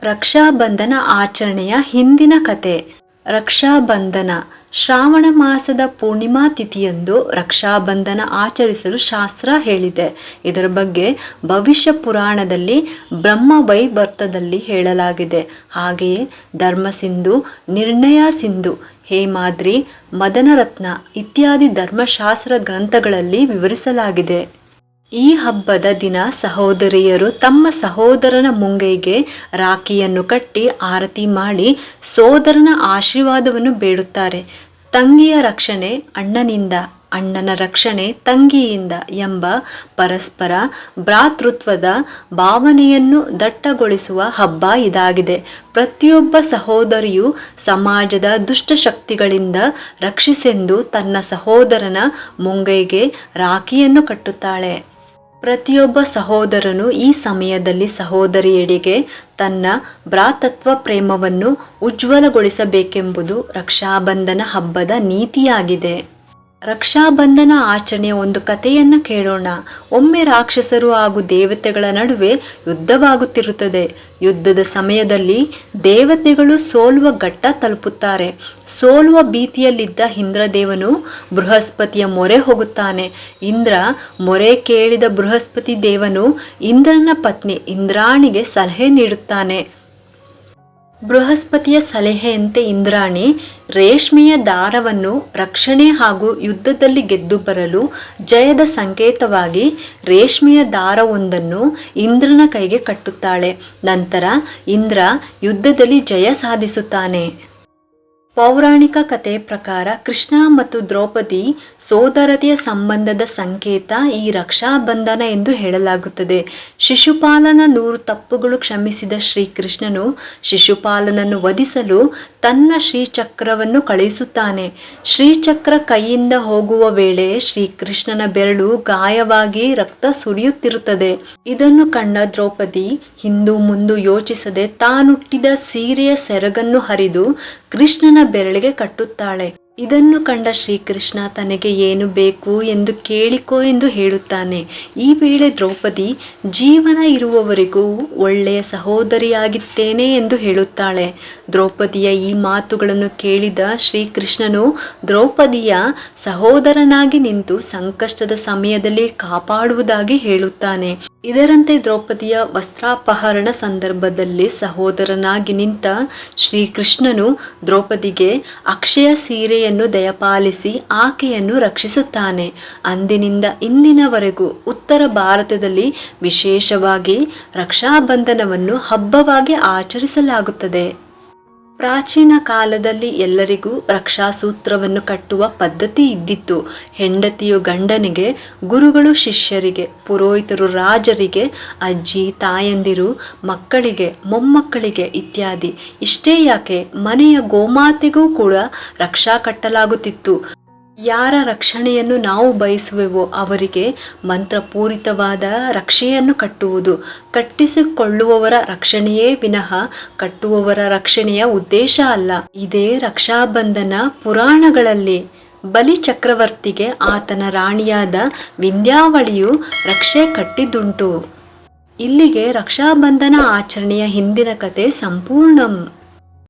ರಕ್ಷಾಬಂಧನ ಆಚರಣೆಯ ಹಿಂದಿನ ಕತೆ. ರಕ್ಷಾಬಂಧನ ಶ್ರಾವಣ ಮಾಸದ ಪೂರ್ಣಿಮಾ ತಿಥಿಯಂದು ರಕ್ಷಾಬಂಧನ ಆಚರಿಸಲು ಶಾಸ್ತ್ರ ಹೇಳಿದೆ. ಇದರ ಬಗ್ಗೆ ಭವಿಷ್ಯ ಪುರಾಣದಲ್ಲಿ ಬ್ರಹ್ಮವೈವರ್ತದಲ್ಲಿ ಹೇಳಲಾಗಿದೆ. ಹಾಗೆಯೇ ಧರ್ಮಸಿಂಧು, ನಿರ್ಣಯ ಸಿಂಧು, ಹೇಮಾದ್ರಿ, ಮದನರತ್ನ ಇತ್ಯಾದಿ ಧರ್ಮಶಾಸ್ತ್ರ ಗ್ರಂಥಗಳಲ್ಲಿ ವಿವರಿಸಲಾಗಿದೆ. ಈ ಹಬ್ಬದ ದಿನ ಸಹೋದರಿಯರು ತಮ್ಮ ಸಹೋದರನ ಮುಂಗೈಗೆ ರಾಖಿಯನ್ನು ಕಟ್ಟಿ ಆರತಿ ಮಾಡಿ ಸೋದರನ ಆಶೀರ್ವಾದವನ್ನು ಬೇಡುತ್ತಾರೆ. ತಂಗಿಯ ರಕ್ಷಣೆ ಅಣ್ಣನಿಂದ, ಅಣ್ಣನ ರಕ್ಷಣೆ ತಂಗಿಯಿಂದ ಎಂಬ ಪರಸ್ಪರ ಭ್ರಾತೃತ್ವದ ಭಾವನೆಯನ್ನು ದಟ್ಟಗೊಳಿಸುವ ಹಬ್ಬ ಇದಾಗಿದೆ. ಪ್ರತಿಯೊಬ್ಬ ಸಹೋದರಿಯು ಸಮಾಜದ ದುಷ್ಟಶಕ್ತಿಗಳಿಂದ ರಕ್ಷಿಸೆಂದು ತನ್ನ ಸಹೋದರನ ಮುಂಗೈಗೆ ರಾಖಿಯನ್ನು ಕಟ್ಟುತ್ತಾಳೆ. ಪ್ರತಿಯೊಬ್ಬ ಸಹೋದರನು ಈ ಸಮಯದಲ್ಲಿ ಸಹೋದರಿಯೆಡೆಗೆ ತನ್ನ ಭ್ರಾತೃತ್ವ ಪ್ರೇಮವನ್ನು ಉಜ್ವಲಗೊಳಿಸಬೇಕೆಂಬುದು ರಕ್ಷಾಬಂಧನ ಹಬ್ಬದ ನೀತಿಯಾಗಿದೆ. ರಕ್ಷಾಬಂಧನ ಆಚರಣೆಯ ಒಂದು ಕಥೆಯನ್ನು ಕೇಳೋಣ. ಒಮ್ಮೆ ರಾಕ್ಷಸರು ಹಾಗೂ ದೇವತೆಗಳ ನಡುವೆ ಯುದ್ಧವಾಗುತ್ತಿರುತ್ತದೆ. ಯುದ್ಧದ ಸಮಯದಲ್ಲಿ ದೇವತೆಗಳು ಸೋಲುವ ಘಟ್ಟ ತಲುಪುತ್ತಾರೆ. ಸೋಲುವ ಭೀತಿಯಲ್ಲಿದ್ದ ಇಂದ್ರದೇವನು ಬೃಹಸ್ಪತಿಯ ಮೊರೆ ಹೋಗುತ್ತಾನೆ. ಇಂದ್ರ ಮೊರೆ ಕೇಳಿದ ಬೃಹಸ್ಪತಿ ದೇವನು ಇಂದ್ರನ ಪತ್ನಿ ಇಂದ್ರಾಣಿಗೆ ಸಲಹೆ ನೀಡುತ್ತಾನೆ. ಬೃಹಸ್ಪತಿಯ ಸಲಹೆಯಂತೆ ಇಂದ್ರಾಣಿ ರೇಷ್ಮೆಯ ದಾರವನ್ನು ರಕ್ಷಣೆ ಹಾಗೂ ಯುದ್ಧದಲ್ಲಿ ಗೆದ್ದು ಬರಲು ಜಯದ ಸಂಕೇತವಾಗಿ ರೇಷ್ಮೆಯ ದಾರವೊಂದನ್ನು ಇಂದ್ರನ ಕೈಗೆ ಕಟ್ಟುತ್ತಾಳೆ. ನಂತರ ಇಂದ್ರ ಯುದ್ಧದಲ್ಲಿ ಜಯ ಸಾಧಿಸುತ್ತಾನೆ. ಪೌರಾಣಿಕ ಕಥೆ ಪ್ರಕಾರ ಕೃಷ್ಣ ಮತ್ತು ದ್ರೌಪದಿ ಸೋದರತೆಯ ಸಂಬಂಧದ ಸಂಕೇತ ಈ ರಕ್ಷಾಬಂಧನ ಎಂದು ಹೇಳಲಾಗುತ್ತದೆ. ಶಿಶುಪಾಲನ 100 ತಪ್ಪುಗಳು ಕ್ಷಮಿಸಿದ ಶ್ರೀಕೃಷ್ಣನು ಶಿಶುಪಾಲನನ್ನು ವಧಿಸಲು ತನ್ನ ಶ್ರೀಚಕ್ರವನ್ನು ಕಳುಹಿಸುತ್ತಾನೆ. ಶ್ರೀಚಕ್ರ ಕೈಯಿಂದ ಹೋಗುವ ವೇಳೆ ಶ್ರೀಕೃಷ್ಣನ ಬೆರಳು ಗಾಯವಾಗಿ ರಕ್ತ ಸುರಿಯುತ್ತಿರುತ್ತದೆ. ಇದನ್ನು ಕಂಡ ದ್ರೌಪದಿ ಹಿಂದು ಮುಂದು ಯೋಚಿಸದೆ ತಾನುಟ್ಟಿದ ಸೀರೆಯ ಸೆರಗನ್ನು ಹರಿದು ಕೃಷ್ಣನ ಬೆರಳಿಗೆ ಕಟ್ಟುತ್ತಾಳೆ. ಇದನ್ನು ಕಂಡ ಶ್ರೀಕೃಷ್ಣ ತನಗೆ ಏನು ಬೇಕು ಎಂದು ಕೇಳಿಕೋ ಎಂದು ಹೇಳುತ್ತಾನೆ. ಈ ವೇಳೆ ದ್ರೌಪದಿ ಜೀವನ ಇರುವವರೆಗೂ ಒಳ್ಳೆಯ ಸಹೋದರಿಯಾಗಿದ್ದೇನೆ ಎಂದು ಹೇಳುತ್ತಾಳೆ. ದ್ರೌಪದಿಯ ಈ ಮಾತುಗಳನ್ನು ಕೇಳಿದ ಶ್ರೀಕೃಷ್ಣನು ದ್ರೌಪದಿಯ ಸಹೋದರನಾಗಿ ನಿಂತು ಸಂಕಷ್ಟದ ಸಮಯದಲ್ಲಿ ಕಾಪಾಡುವುದಾಗಿ ಹೇಳುತ್ತಾನೆ. ಇದರಂತೆ ದ್ರೌಪದಿಯ ವಸ್ತ್ರಾಪಹರಣ ಸಂದರ್ಭದಲ್ಲಿ ಸಹೋದರನಾಗಿ ನಿಂತ ಶ್ರೀಕೃಷ್ಣನು ದ್ರೌಪದಿಗೆ ಅಕ್ಷಯ ಸೀರೆಯನ್ನು ದಯಪಾಲಿಸಿ ಆಕೆಯನ್ನು ರಕ್ಷಿಸುತ್ತಾನೆ. ಅಂದಿನಿಂದ ಇಂದಿನವರೆಗೂ ಉತ್ತರ ಭಾರತದಲ್ಲಿ ವಿಶೇಷವಾಗಿ ರಕ್ಷಾಬಂಧನವನ್ನು ಹಬ್ಬವಾಗಿ ಆಚರಿಸಲಾಗುತ್ತದೆ. ಪ್ರಾಚೀನ ಕಾಲದಲ್ಲಿ ಎಲ್ಲರಿಗೂ ರಕ್ಷಾಸೂತ್ರವನ್ನು ಕಟ್ಟುವ ಪದ್ಧತಿ ಇದ್ದಿತ್ತು. ಹೆಂಡತಿಯು ಗಂಡನಿಗೆ, ಗುರುಗಳು ಶಿಷ್ಯರಿಗೆ, ಪುರೋಹಿತರು ರಾಜರಿಗೆ, ಅಜ್ಜಿ ತಾಯಂದಿರು ಮಕ್ಕಳಿಗೆ, ಮೊಮ್ಮಕ್ಕಳಿಗೆ ಇತ್ಯಾದಿ. ಇಷ್ಟೇ ಯಾಕೆ, ಮನೆಯ ಗೋಮಾತೆಗೂ ಕೂಡ ರಕ್ಷಾ ಕಟ್ಟಲಾಗುತ್ತಿತ್ತು. ಯಾರ ರಕ್ಷಣೆಯನ್ನು ನಾವು ಬಯಸುವೆವೋ ಅವರಿಗೆ ಮಂತ್ರಪೂರಿತವಾದ ರಕ್ಷೆಯನ್ನು ಕಟ್ಟುವುದು. ಕಟ್ಟಿಸಿಕೊಳ್ಳುವವರ ರಕ್ಷಣೆಯೇ ವಿನಃ ಕಟ್ಟುವವರ ರಕ್ಷಣೆಯ ಉದ್ದೇಶ ಅಲ್ಲ. ಇದೇ ರಕ್ಷಾಬಂಧನ ಪುರಾಣಗಳಲ್ಲಿ ಬಲಿ ಚಕ್ರವರ್ತಿಗೆ ಆತನ ರಾಣಿಯಾದ ವಿಂಧ್ಯಾವಳಿಯು ರಕ್ಷೆ ಕಟ್ಟಿದ್ದುಂಟು. ಇಲ್ಲಿಗೆ ರಕ್ಷಾಬಂಧನ ಆಚರಣೆಯ ಹಿಂದಿನ ಕತೆ ಸಂಪೂರ್ಣಂ.